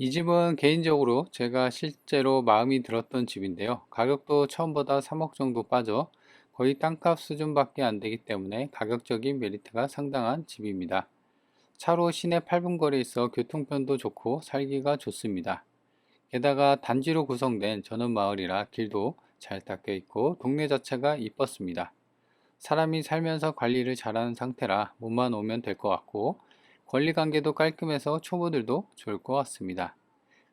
이 집은 개인적으로 제가 실제로 마음이 들었던 집인데요. 가격도 처음보다 3억 정도 빠져 거의 땅값 수준밖에 안 되기 때문에 가격적인 메리트가 상당한 집입니다. 차로 시내 8분 거리에 있어 교통편도 좋고 살기가 좋습니다. 게다가 단지로 구성된 전원마을이라 길도 잘 닦여 있고 동네 자체가 이뻤습니다. 사람이 살면서 관리를 잘하는 상태라 몸만 오면 될 것 같고 권리관계도 깔끔해서 초보들도 좋을 것 같습니다.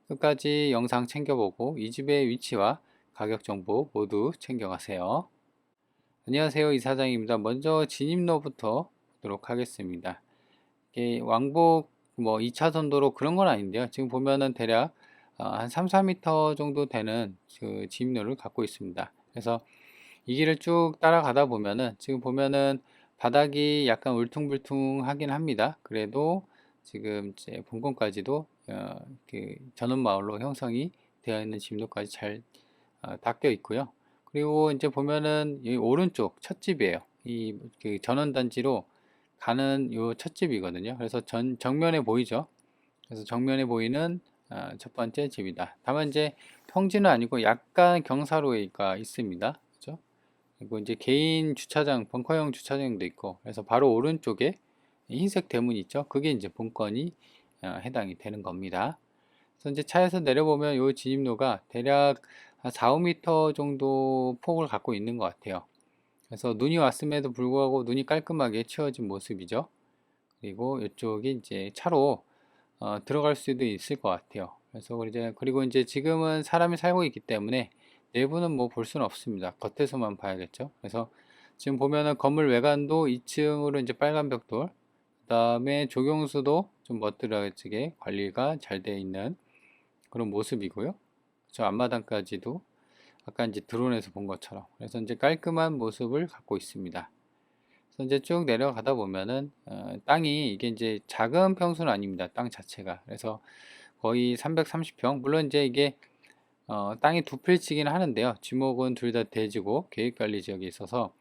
끝까지 영상 챙겨보고 이 집의 위치와 가격 정보 모두 챙겨가세요. 안녕하세요, 이사장입니다. 먼저 진입로부터 보도록 하겠습니다. 이게 왕복 뭐 2차선 도로 그런 건 아닌데요. 지금 보면은 대략 한 3, 4m 정도 되는 그 진입로를 갖고 있습니다. 그래서 이 길을 쭉 따라가다 보면은 지금 보면은 바닥이 약간 울퉁불퉁하긴 합니다. 그래도 지금 이제 본권까지도 그 전원마을로 형성이 되어 있는 진로까지 잘 닦여 있고요. 그리고 이제 보면은 이 오른쪽 첫 집이에요. 이그 전원단지로 가는 요 첫 집이거든요. 그래서 정면에 보이죠. 그래서 정면에 보이는 첫 번째 집이다. 다만 이제 평지는 아니고 약간 경사로가 있습니다. 그죠? 그리고 이제 개인 주차장, 벙커형 주차장도 있고, 그래서 바로 오른쪽에 흰색 대문 있죠? 그게 이제 본건이 해당이 되는 겁니다. 그래서 이제 차에서 내려보면 이 진입로가 대략 한 4, 5m 정도 폭을 갖고 있는 것 같아요. 그래서 눈이 왔음에도 불구하고 눈이 깔끔하게 치워진 모습이죠. 그리고 이쪽이 이제 차로 들어갈 수도 있을 것 같아요. 그래서 이제 그리고 이제 지금은 사람이 살고 있기 때문에 내부는 뭐 볼 수는 없습니다. 겉에서만 봐야겠죠. 그래서 지금 보면은 건물 외관도 2층으로 이제 빨간 벽돌, 그다음에 조경수도 좀 멋들어지게 관리가 잘 되어 있는 그런 모습이고요. 저 앞마당까지도 아까 이제 드론에서 본 것처럼 그래서 이제 깔끔한 모습을 갖고 있습니다. 그래서 이제 쭉 내려가다 보면은 땅이 이게 이제 작은 평수는 아닙니다. 땅 자체가. 그래서 거의 330평. 물론 이제 이게 땅이 두 필지긴 하는데요. 지목은 둘 다 대지고 계획관리 지역에 있어서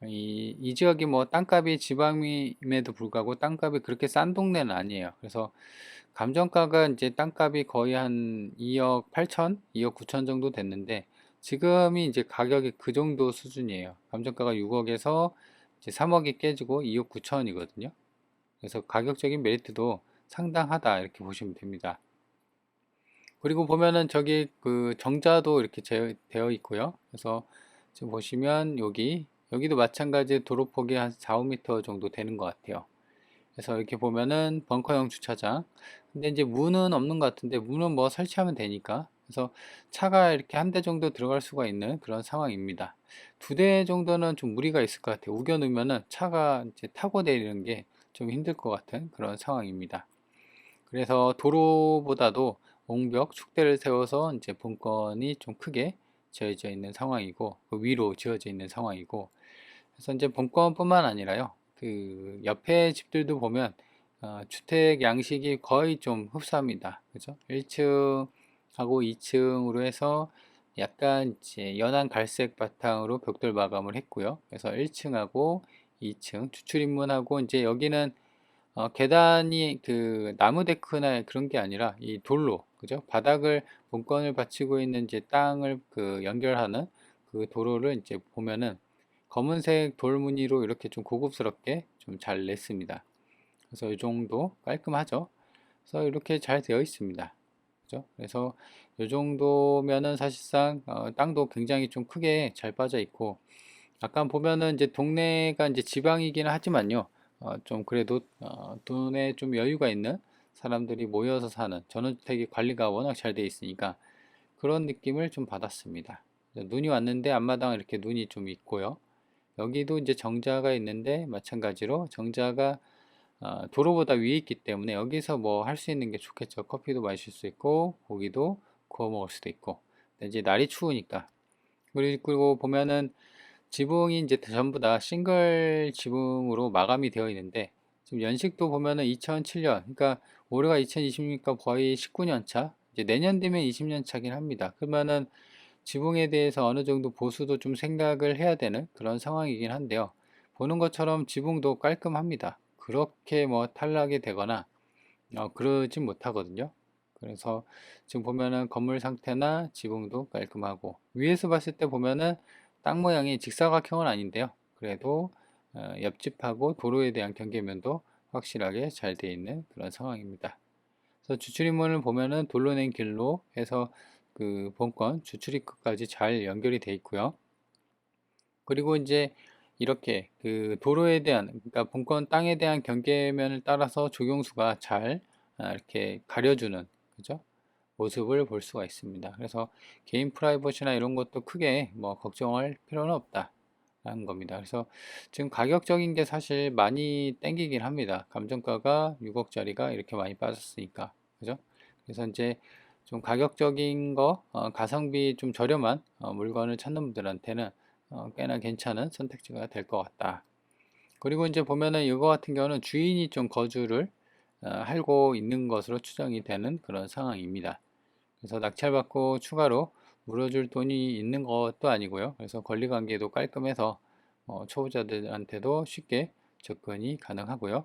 이 지역이 뭐 땅값이 지방임에도 불구하고 땅값이 그렇게 싼 동네는 아니에요. 그래서 감정가가 이제 땅값이 거의 한 2억 8천, 2억 9천 정도 됐는데 지금이 이제 가격이 그 정도 수준이에요. 감정가가 6억에서 이제 3억이 깨지고 2억 9천이거든요. 그래서 가격적인 메리트도 상당하다 이렇게 보시면 됩니다. 그리고 보면은 저기 그 정자도 이렇게 되어 있고요. 그래서 지금 보시면 여기도 마찬가지 도로폭이 한 4, 5m 정도 되는 것 같아요. 그래서 이렇게 보면은 벙커형 주차장. 근데 이제 문은 없는 것 같은데 문은 뭐 설치하면 되니까. 그래서 차가 이렇게 한 대 정도 들어갈 수가 있는 그런 상황입니다. 두 대 정도는 좀 무리가 있을 것 같아요. 우겨 놓으면은 차가 이제 타고 내리는 게 좀 힘들 것 같은 그런 상황입니다. 그래서 도로보다도 옹벽 축대를 세워서 이제 본건이 좀 크게 지어져 있는 상황이고 그 위로 지어져 있는 상황이고 그래서 이제 본건뿐만 아니라요 그 옆에 집들도 보면 주택 양식이 거의 좀 흡사합니다. 그죠? 1층하고 2층으로 해서 약간 이제 연한 갈색 바탕으로 벽돌 마감을 했고요. 그래서 1층하고 2층 주출입문하고 이제 여기는 계단이 그 나무 데크나 그런 게 아니라 이 돌로, 그죠? 바닥을 본건을 받치고 있는 이제 땅을 그 연결하는 그 도로를 이제 보면은 검은색 돌무늬로 이렇게 좀 고급스럽게 좀 잘 냈습니다. 그래서 이 정도 깔끔하죠? 그래서 이렇게 잘 되어 있습니다. 그죠? 그래서 이 정도면은 사실상 땅도 굉장히 좀 크게 잘 빠져 있고 약간 보면은 이제 동네가 이제 지방이기는 하지만요. 좀 그래도 돈에 좀 여유가 있는 사람들이 모여서 사는 전원주택이 관리가 워낙 잘 돼 있으니까 그런 느낌을 좀 받았습니다. 눈이 왔는데 앞마당 이렇게 눈이 좀 있고요. 여기도 이제 정자가 있는데 마찬가지로 정자가 도로보다 위에 있기 때문에 여기서 뭐 할 수 있는 게 좋겠죠. 커피도 마실 수 있고 고기도 구워 먹을 수도 있고. 근데 이제 날이 추우니까 그리고 보면은 지붕이 이제 전부 다 싱글 지붕으로 마감이 되어 있는데 지금 연식도 보면은 2007년 그러니까 올해가 2020니까 거의 19년 차 이제 내년 되면 20년 차긴 합니다. 그러면은 지붕에 대해서 어느 정도 보수도 좀 생각을 해야 되는 그런 상황이긴 한데요. 보는 것처럼 지붕도 깔끔합니다. 그렇게 뭐 탈락이 되거나 그러진 못하거든요. 그래서 지금 보면은 건물 상태나 지붕도 깔끔하고, 위에서 봤을 때 보면은 땅 모양이 직사각형은 아닌데요. 그래도 옆집하고 도로에 대한 경계면도 확실하게 잘 되어 있는 그런 상황입니다. 그래서 주출입문을 보면은 돌로 낸 길로 해서 그 본권 주출입구까지 잘 연결이 되어 있고요. 그리고 이제 이렇게 그 도로에 대한, 그러니까 본권 땅에 대한 경계면을 따라서 조경수가 잘 이렇게 가려주는, 그죠? 모습을 볼 수가 있습니다. 그래서 개인 프라이버시나 이런 것도 크게 뭐 걱정할 필요는 없다 라는 겁니다. 그래서 지금 가격적인 게 사실 많이 땡기긴 합니다. 감정가가 6억짜리가 이렇게 많이 빠졌으니까, 그죠? 그래서 이제 좀 가격적인 거, 가성비 좀 저렴한 물건을 찾는 분들한테는 꽤나 괜찮은 선택지가 될 것 같다. 그리고 이제 보면은 이거 같은 경우는 주인이 좀 거주를 하고 있는 것으로 추정이 되는 그런 상황입니다. 그래서 낙찰받고 추가로 물어줄 돈이 있는 것도 아니고요. 그래서 권리관계도 깔끔해서 초보자들한테도 쉽게 접근이 가능하고요.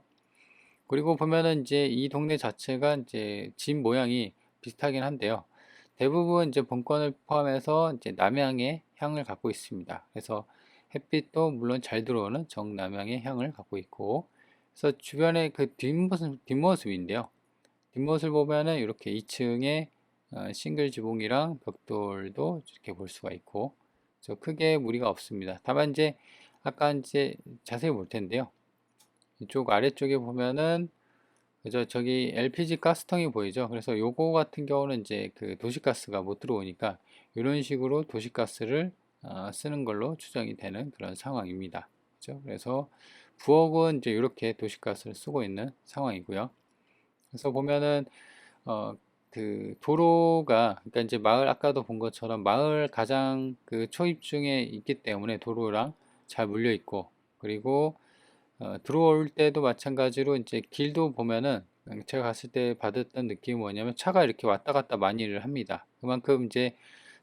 그리고 보면은 이제 이 동네 자체가 이제 집 모양이 비슷하긴 한데요. 대부분 이제 본권을 포함해서 이제 남향의 향을 갖고 있습니다. 그래서 햇빛도 물론 잘 들어오는 정남향의 향을 갖고 있고, 그래서 주변의 그 뒷모습인데요. 뒷모습을 보면은 이렇게 2층에 싱글 지붕이랑 벽돌도 이렇게 볼 수가 있고, 저 크게 무리가 없습니다. 다만 이제 아까 이제 자세히 볼 텐데요. 이쪽 아래쪽에 보면은 그죠? 저기 LPG 가스통이 보이죠? 그래서 요거 같은 경우는 이제 그 도시가스가 못 들어오니까 이런 식으로 도시가스를 쓰는 걸로 추정이 되는 그런 상황입니다. 그죠? 그래서 부엌은 이제 이렇게 도시가스를 쓰고 있는 상황이고요. 그래서 보면은 그 도로가, 그러니까 이제 마을, 아까도 본 것처럼 마을 가장 그 초입중에 있기 때문에 도로랑 잘 물려 있고, 그리고 들어올 때도 마찬가지로 이제 길도 보면은 제가 갔을 때 받았던 느낌이 뭐냐면 차가 이렇게 왔다 갔다 많이를 합니다. 그만큼 이제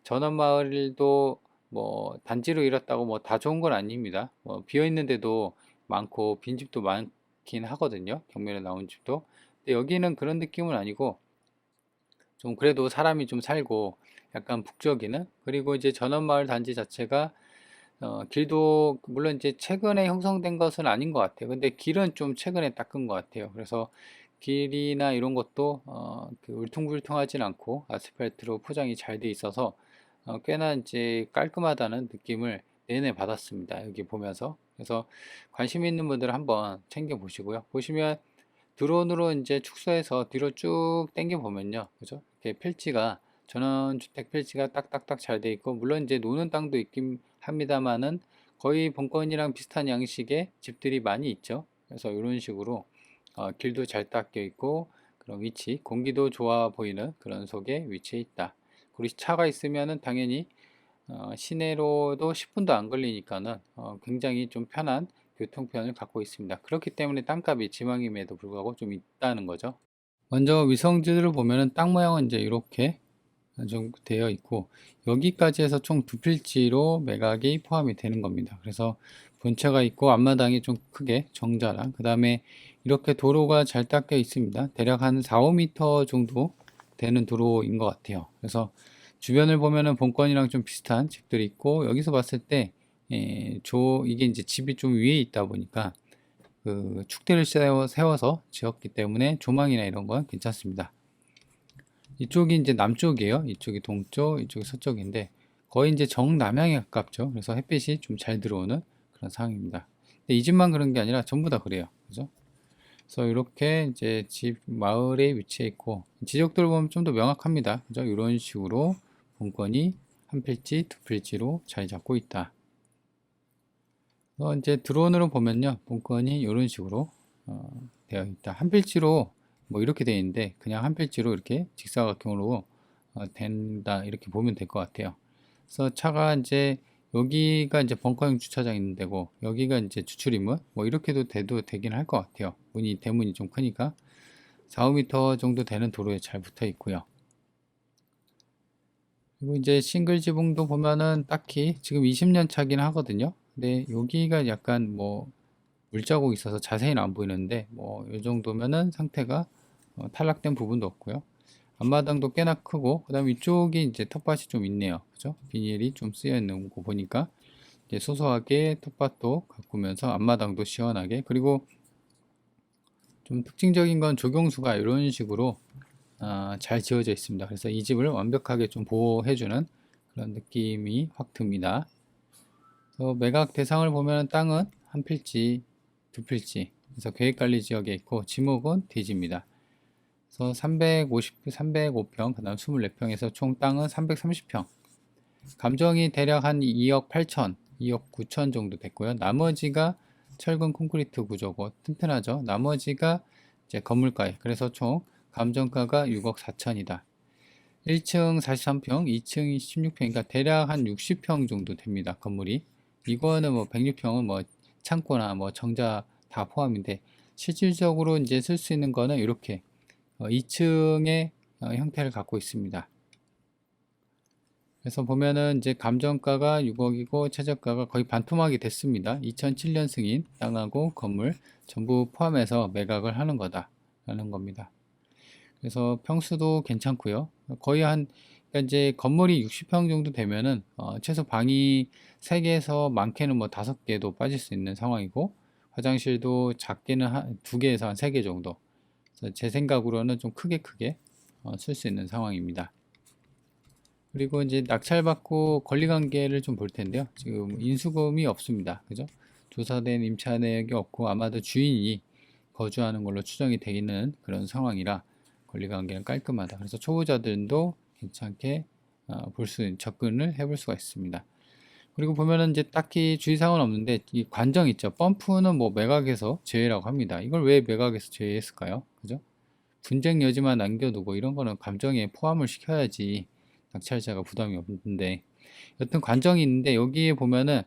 전원마을도 뭐 단지로 이뤘다고 뭐 다 좋은 건 아닙니다. 뭐 비어 있는데도 많고 빈집도 많긴 하거든요. 경매로 나온 집도. 근데 여기는 그런 느낌은 아니고 좀 그래도 사람이 좀 살고 약간 북적이는, 그리고 이제 전원마을 단지 자체가 길도 물론 이제 최근에 형성된 것은 아닌 것 같아요. 근데 길은 좀 최근에 닦은 것 같아요. 그래서 길이나 이런 것도 그 울퉁불퉁하진 않고 아스팔트로 포장이 잘 돼 있어서 꽤나 이제 깔끔하다는 느낌을 내내 받았습니다. 여기 보면서. 그래서 관심 있는 분들은 한번 챙겨 보시고요. 보시면 드론으로 이제 축소해서 뒤로 쭉 당겨 보면요. 그죠? 이렇게 필지가, 전원주택 필지가 딱딱딱 잘 돼 있고, 물론 이제 노는 땅도 있긴 합니다만은 거의 본건이랑 비슷한 양식의 집들이 많이 있죠. 그래서 이런 식으로 길도 잘 닦여 있고, 그런 위치, 공기도 좋아 보이는 그런 속에 위치해 있다. 그리고 차가 있으면은 당연히 시내로도 10분도 안 걸리니까는 굉장히 좀 편한 교통편을 갖고 있습니다. 그렇기 때문에 땅값이 지방임에도 불구하고 좀 있다는 거죠. 먼저 위성지를 보면은 땅 모양은 이제 이렇게 좀 되어 있고, 여기까지 해서 총 두 필지로 매각이 포함이 되는 겁니다. 그래서 본체가 있고 앞마당이 좀 크게 정자랑, 그 다음에 이렇게 도로가 잘 닦여 있습니다. 대략 한 4, 5m 정도 되는 도로인 것 같아요. 그래서 주변을 보면은 본권이랑 좀 비슷한 집들이 있고, 여기서 봤을 때 이게 이제 집이 좀 위에 있다 보니까 그 축대를 세워서 지었기 때문에 조망이나 이런 건 괜찮습니다. 이쪽이 이제 남쪽이에요. 이쪽이 동쪽, 이쪽이 서쪽인데 거의 이제 정남향에 가깝죠. 그래서 햇빛이 좀 잘 들어오는 그런 상황입니다. 근데 이 집만 그런 게 아니라 전부 다 그래요. 그죠? 그래서 이렇게 이제 집 마을에 위치해 있고, 지적도를 보면 좀 더 명확합니다. 그죠? 이런 식으로 본건이 한 필지, 두 필지로 자리 잡고 있다. 이제 드론으로 보면요, 본건이 이런 식으로 되어 있다. 한 필지로 뭐 이렇게 되어 있는데 그냥 한 필지로 이렇게 직사각형으로 된다, 이렇게 보면 될 것 같아요. 그래서 차가 이제 여기가 이제 벙커형 주차장 있는 데고, 여기가 이제 주출입문, 뭐 이렇게도 되긴 할 것 같아요. 대문이 좀 크니까 4, 5m 정도 되는 도로에 잘 붙어 있고요. 그리고 이제 싱글 지붕도 보면은 딱히 지금 20년 차긴 하거든요. 근데 여기가 약간 뭐 물자국이 있어서 자세히는 안 보이는데 뭐 이 정도면은 상태가 탈락된 부분도 없고요. 앞마당도 꽤나 크고, 그 다음에 이쪽이 이제 텃밭이 좀 있네요. 그죠? 비닐이 좀 쓰여 있는 거 보니까 이제 소소하게 텃밭도 가꾸면서 앞마당도 시원하게, 그리고 좀 특징적인 건 조경수가 이런 식으로 잘 지어져 있습니다. 그래서 이 집을 완벽하게 좀 보호해주는 그런 느낌이 확 듭니다. 그래서 매각 대상을 보면 땅은 한 필지, 두 필지, 그래서 계획관리 지역에 있고 지목은 대지입니다. 그래서 305평, 그 다음 24평에서 총 땅은 330평. 감정이 대략 한 2억 8천, 2억 9천 정도 됐고요. 나머지가 철근 콘크리트 구조고 튼튼하죠. 나머지가 이제 건물가에. 그래서 총 감정가가 6억 4천이다. 1층 43평, 2층이 16평, 그러니까 대략 한 60평 정도 됩니다. 건물이. 이거는 뭐 106평은 뭐 창고나 뭐 정자 다 포함인데 실질적으로 이제 쓸 수 있는 거는 이렇게 2층의 형태를 갖고 있습니다. 그래서 보면은 이제 감정가가 6억이고 최저가가 거의 반토막이 됐습니다. 2007년 승인 땅하고 건물 전부 포함해서 매각을 하는 거다라는 겁니다. 그래서 평수도 괜찮고요. 거의 그러니까 이제 건물이 60평 정도 되면은 최소 방이 3개에서 많게는 뭐 5개도 빠질 수 있는 상황이고, 화장실도 작게는 2개에서 한 3개 정도. 그래서 제 생각으로는 좀 크게 쓸 수 있는 상황입니다. 그리고 이제 낙찰받고 권리관계를 좀 볼 텐데요. 지금 인수금이 없습니다. 그죠? 조사된 임차 내역이 없고 아마도 주인이 거주하는 걸로 추정이 되는 그런 상황이라 권리관계는 깔끔하다. 그래서 초보자들도 괜찮게 접근을 해볼 수가 있습니다. 그리고 보면은 이제 딱히 주의사항은 없는데 이 관정 있죠. 펌프는 뭐 매각에서 제외라고 합니다. 이걸 왜 매각에서 제외했을까요? 그죠? 분쟁 여지만 남겨두고 이런 거는 감정에 포함을 시켜야지 낙찰자가 부담이 없는데, 여튼 관정이 있는데 여기에 보면은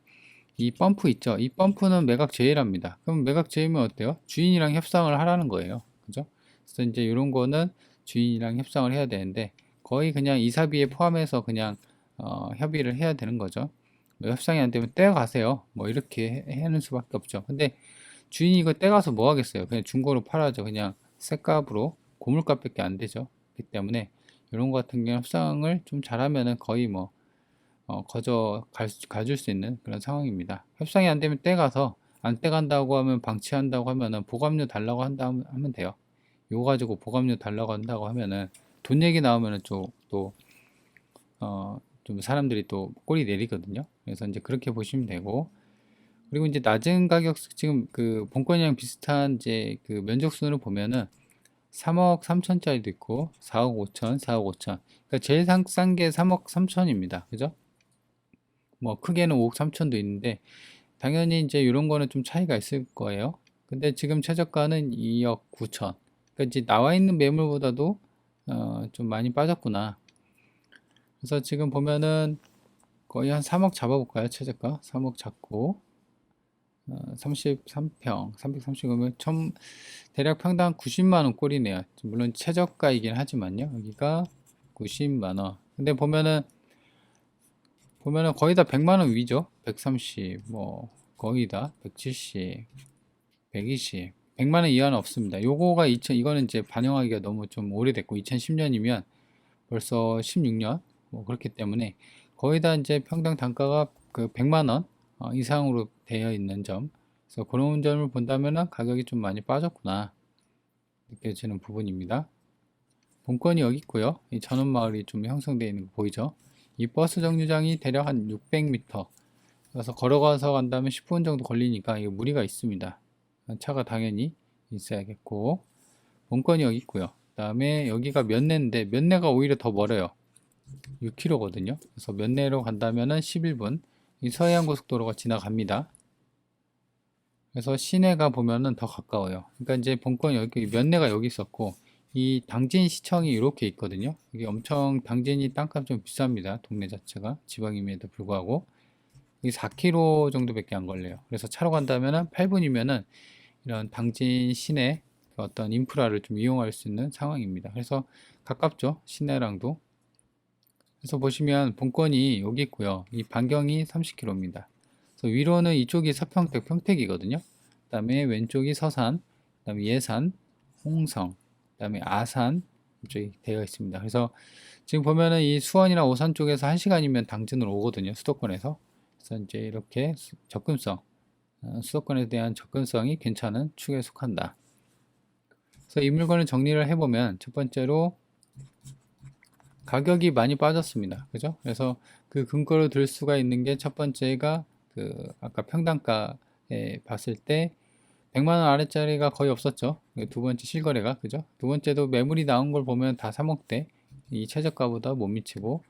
이 펌프 있죠. 이 펌프는 매각 제외랍니다. 그럼 매각 제외면 어때요? 주인이랑 협상을 하라는 거예요. 그죠? 그래서 이제 이런 거는 주인이랑 협상을 해야 되는데 거의 그냥 이사비에 포함해서 그냥 협의를 해야 되는 거죠. 뭐 협상이 안 되면 떼어가세요. 뭐 이렇게 하는 수밖에 없죠. 근데 주인이 이거 떼가서 뭐 하겠어요? 그냥 중고로 팔아죠. 그냥 쇳값으로 고물값밖에 안 되죠. 그렇기 때문에 이런 거 같은 경우 협상을 좀 잘하면은 거의 뭐 가줄 수 있는 그런 상황입니다. 협상이 안 되면 떼가서, 안 떼간다고 하면 방치한다고 하면은 보감료 달라고 하면 돼요. 이거 가지고 보감료 달라고 한다고 하면은 돈 얘기 나오면은 좀 사람들이 또 꼬리 내리거든요. 그래서 이제 그렇게 보시면 되고, 그리고 이제 낮은 가격, 지금 그 본건이랑 비슷한 이제 그 면적순으로 보면은 3억 3천짜리도 있고 4억 5천, 4억 5천. 그러니까 제일 싼 게 3억 3천입니다. 그죠? 뭐 크게는 5억 3천도 있는데 당연히 이제 이런 거는 좀 차이가 있을 거예요. 근데 지금 최저가는 2억 9천. 그러니까 이제 나와 있는 매물보다도 좀 많이 빠졌구나. 그래서 지금 보면은 거의 한 3억 잡아볼까요? 최저가 3억 잡고 33평 330이면 대략 평당 90만원 꼴이네요. 물론 최저가이긴 하지만요. 여기가 90만원. 근데 보면은 거의 다 100만원 위죠. 130, 뭐 거의 다 170, 120, 100만원 이하는 없습니다. 요거가 이거는 이제 반영하기가 너무 좀 오래됐고 2010년이면 벌써 16년 뭐 그렇기 때문에 거의 다 이제 평당 단가가 그 100만원 이상으로 되어 있는 점. 그래서 그런 점을 본다면은 가격이 좀 많이 빠졌구나 느껴지는 부분입니다. 본건이 여기 있고요. 이 전원마을이 좀 형성되어 있는 거 보이죠? 이 버스 정류장이 대략 한 600m. 그래서 걸어가서 간다면 10분 정도 걸리니까 이거 무리가 있습니다. 차가 당연히 있어야겠고, 본건이 여기 있고요. 그 다음에 여기가 면내인데 면내가 오히려 더 멀어요. 6km거든요. 그래서 면내로 간다면은 11분. 이 서해안고속도로가 지나갑니다. 그래서 시내가 보면은 더 가까워요. 그러니까 이제 본건 여기 면내가 여기 있었고 이 당진 시청이 이렇게 있거든요. 이게 엄청 당진이 땅값 좀 비쌉니다. 동네 자체가 지방임에도 불구하고 이 4km 정도밖에 안 걸려요. 그래서 차로 간다면은 8분이면은 이런 당진 시내 그 어떤 인프라를 좀 이용할 수 있는 상황입니다. 그래서 가깝죠. 시내랑도. 그래서 보시면 본건이 여기 있고요. 이 반경이 30km입니다. 그래서 위로는 이쪽이 서평택, 평택이거든요. 그다음에 왼쪽이 서산, 그다음에 예산, 홍성, 그다음에 아산, 이쪽에 되어 있습니다. 그래서 지금 보면은 이 수원이나 오산 쪽에서 1시간이면 당진으로 오거든요. 수도권에서. 그래서 이제 이렇게 접근성, 수도권에 대한 접근성이 괜찮은 축에 속한다. 그래서 이 물건을 정리를 해보면 첫 번째로 가격이 많이 빠졌습니다. 그죠? 그래서 그 근거로 들 수가 있는 게 첫 번째가 그 아까 평당가에 봤을 때 100만 원 아래짜리가 거의 없었죠. 두 번째 실거래가 그죠? 두 번째도 매물이 나온 걸 보면 다 3억대 이 최저가보다 못 미치고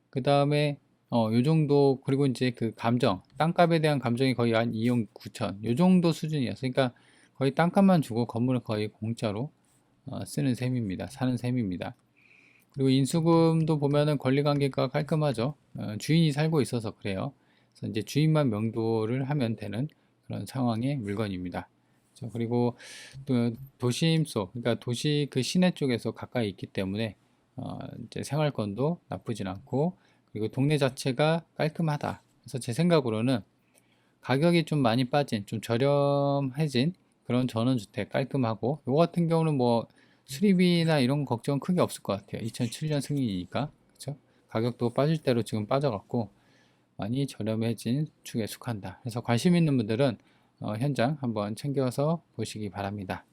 그 다음에 요 정도 그리고 이제 그 감정 땅값에 대한 감정이 거의 한 2억 9천 요 정도 수준이었어요. 그러니까 거의 땅값만 주고 건물을 거의 공짜로 쓰는 셈입니다. 사는 셈입니다. 그리고 인수금도 보면은 권리관계가 깔끔하죠. 주인이 살고 있어서 그래요. 그래서 이제 주인만 명도를 하면 되는 그런 상황의 물건입니다. 그렇죠? 그리고 또 도심 속, 그러니까 도시 그 시내 쪽에서 가까이 있기 때문에 이제 생활권도 나쁘진 않고 그리고 동네 자체가 깔끔하다. 그래서 제 생각으로는 가격이 좀 많이 빠진, 좀 저렴해진 그런 전원주택 깔끔하고 요 같은 경우는 뭐 수리비나 이런 걱정은 크게 없을 것 같아요. 2007년 승인이니까 그렇죠? 가격도 빠질 대로 지금 빠져갖고 많이 저렴해진 축에 속한다. 그래서 관심 있는 분들은 현장 한번 챙겨서 보시기 바랍니다.